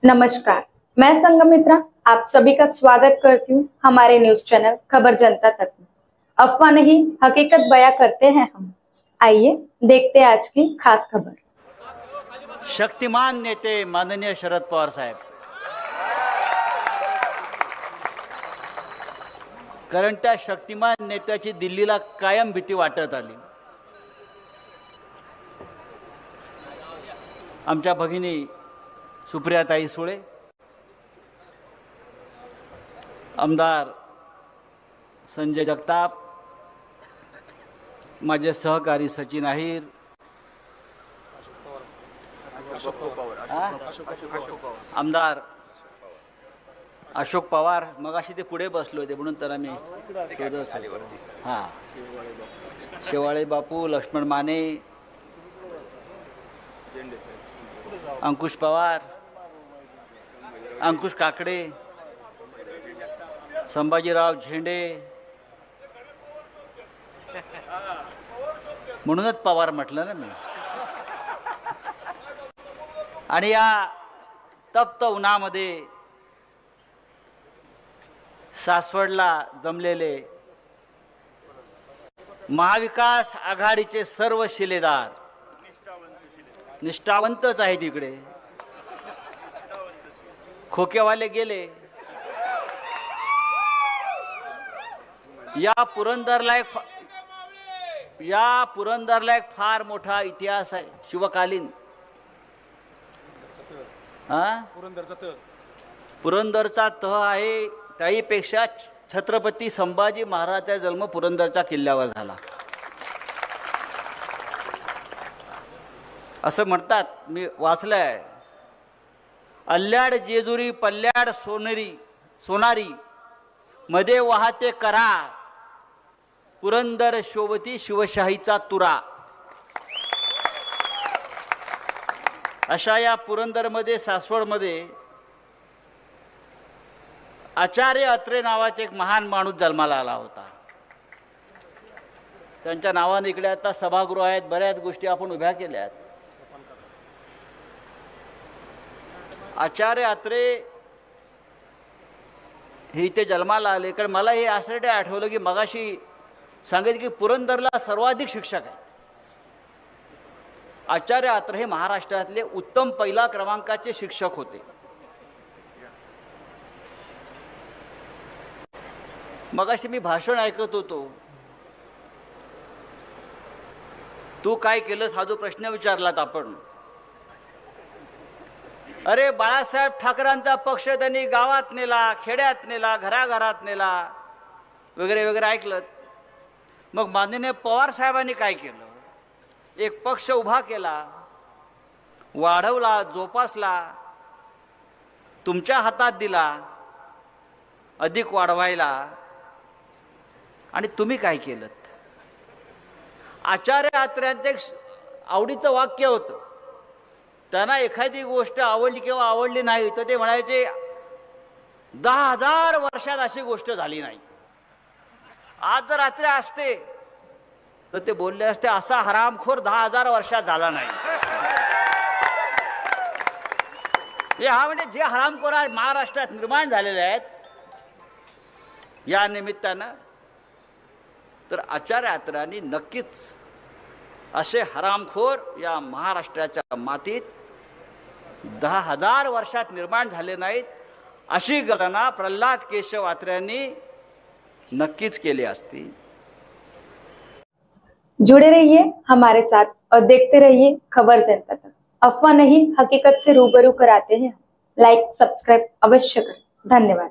नमस्कार, मैं संगमित्रा आप सभी का स्वागत करती हूँ हमारे न्यूज चैनल खबर जनता तक में। अफवाह नहीं हकीकत बयां करते हैं हम। आइए देखते हैं आज की खास खबर। शक्तिमान नेते माननीय शरद पवार साहेब, कारण त्या शक्तिमान नेत्याची दिल्लीला कायम भीती वाटत आली। आमच्या भगिनी सुप्रियाताई सुळे, आमदार संजय जगताप, माझे सहकारी सचिन अहिर, आमदार अशोक पवार, मगाशी ते पुढे बसले होते म्हणून त्याला मी हां, शेवाळे बापू, लक्ष्मण माने, अंकुश पवार, अंकुश काकडे, संभाजीराव झेंडे, म्हणूनच पवार म्हटलं ना मी। आणि या तप्त उन्हामध्ये सासवडला जमलेले महाविकास आघाडीचे सर्व शिलेदार, निष्ठावंतच आहेत। इकडे खोकेवाले गेले। या पुरंदरला एक फार मोठा इतिहास आहे, शिवकालीन। पुरंदरचा तह आहे, त्याहीपेक्षा छत्रपती संभाजी महाराजांचा जन्म पुरंदरच्या किल्ल्यावर झाला असं म्हणतात। मी वाचलंय, अल्ल्याड जेजुरी पल्ल्याड सोनारी मध्ये वाहते करा, पुरंदर शोभती शिवशाहीचा तुरा। अशा या पुरंदरमध्ये, सासवडमध्ये आचार्य अत्रे नावाचे एक महान माणूस जन्माला आला होता। त्यांच्या नावाने इकडे आता सभागृह आहेत, बऱ्याच गोष्टी आपण उभ्या केल्या आहेत। आचार्य अत्रे हे इथे जन्माला आले, कारण मला हे आश्चर्य आठवलं की मगाशी सांगितलं की पुरंदरला सर्वाधिक शिक्षक आहेत। आचार्य अत्रे हे महाराष्ट्रातले उत्तम पहिला क्रमांकाचे शिक्षक होते। मगाशी मी भाषण ऐकत होतो, तू काय केलंस हा जो प्रश्न विचारलात आपण, अरे बाळासाहेब ठाकरेंचा पक्ष त्यांनी गावात नेला, खेड्यात नेला, घराघरात नेला वगैरे वगैरे ऐकलं। मग माननीय पवार साहेबांनी काय केलं, एक पक्ष उभा केला, वाढवला, जोपासला, तुमच्या हातात दिला अधिक वाढवायला। आणि तुम्ही काय केलं? आचार्य अत्र्यांचं एक आवडीचं वाक्य होतं, त्यांना एखादी गोष्ट आवडली किंवा आवडली नाही तर ते म्हणायचे 10,000 वर्षात अशी गोष्ट झाली नाही। आज जर रात्री असते तर ते बोलले असते असा हरामखोर 10,000 वर्षात झाला नाही। हा म्हणजे जे हरामखोर आज महाराष्ट्रात निर्माण झालेले आहेत या निमित्तानं, तर आचार्य अत्र्यांनी नक्कीच असे हरामखोर या महाराष्ट्राच्या मातीत 10,000 वर्षात निर्माण झाले नाहीत अशी घटना प्रल्हाद केशव अत्र्यांनी नक्कीच केली असती। जुड़े रहिए हमारे साथ और देखते रहिए खबर जनता तक। अफवाह नहीं हकीकत से रूबरू कराते हैं। लाइक सब्सक्राइब अवश्य करें। धन्यवाद।